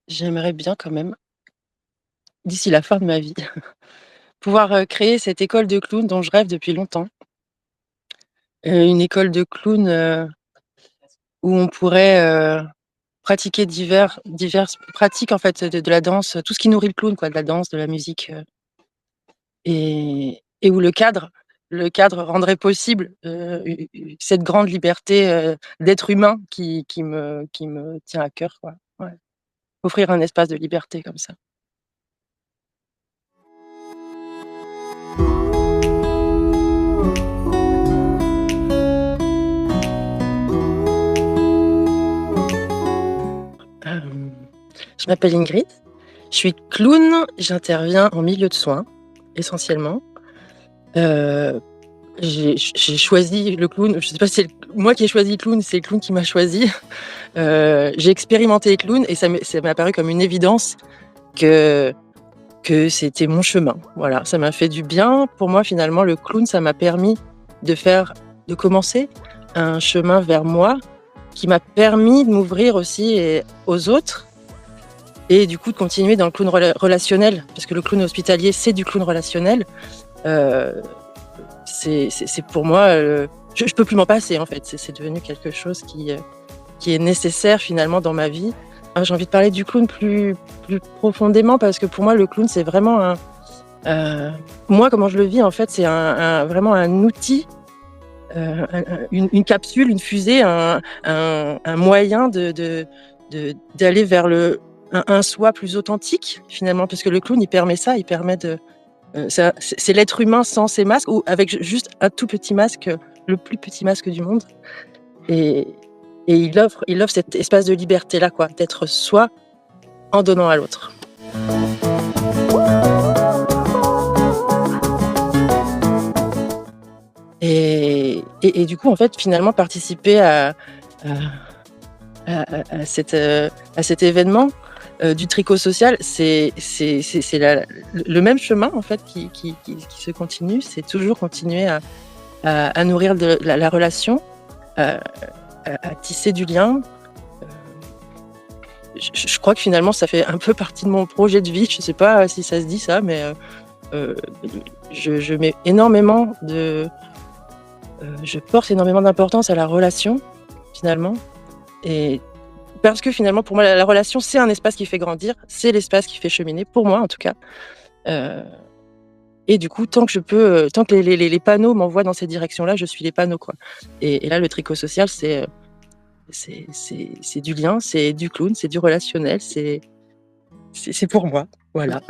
J'aimerais bien quand même, d'ici la fin de ma vie, pouvoir, créer cette école de clown dont je rêve depuis longtemps. Une école de clown, où on pourrait, pratiquer diverses pratiques en fait de la danse, tout ce qui nourrit le clown quoi, de la danse, de la musique, et où le cadre rendrait possible, u cette grande liberté, d'être humain qui me tient à cœur quoi. Ouais. Offrir un espace de liberté comme ça. Hem, je m'appelle Ingrid, je suis clown, j'interviens en milieu de soins, essentiellement. Heu, j'ai choisi le clown, je sais pas si c'est moi qui ai choisi le clown, c'est le clown qui m'a choisi. J'ai expérimenté les clowns et ça m'est apparu comme une évidence que que c'était mon chemin. Voilà, ça m'a fait du bien. Pour moi, finalement, le clown, ça m'a permis de faire de commencer un chemin vers moi, qui m'a permis de m'ouvrir aussi aux autres et du coup de continuer dans le clown relationnel. Parce que le clown hospitalier, c'est du clown relationnel. Heu, c'est pour moi, je peux plus m'en passer en fait. C'est devenu quelque chose qui est nécessaire finalement dans ma vie. J'ai envie de parler du clown plus profondément parce que pour moi le clown c'est vraiment moi comment je le vis en fait c'est vraiment un outil, une capsule, une fusée, un moyen d'aller vers un soi plus authentique finalement. Parce que le clown il permet ça, il permet de, c'est l'être humain sans ses masques ou avec juste un tout petit masque, le plus petit masque du monde. Et il offre cet espace de liberté-là, quoi, d'être soi en donnant à l'autre. Et du coup, en fait, finalement, participer à à cet événement, du tricot social, c'est le même chemin, en fait, qui se continue. C'est toujours continuer à nourrir de la relation, à à tisser du lien. Je crois que finalement ça fait un peu partie de mon projet de vie. Je sais pas si ça se dit ça, mais heu, je mets énormément de je porte énormément d'importance à la relation, finalement. Et parce que finalement pour moi la relation c'est un espace qui fait grandir, c'est l'espace qui fait cheminer, pour moi en tout cas. Heu et du coup tant que je peux, tant que les panneaux m'envoient dans cette direction-là, je suis les panneaux, quoi. Et là le tricot social c'est du lien, c'est du clown, c'est du relationnel, c'est pour moi, voilà.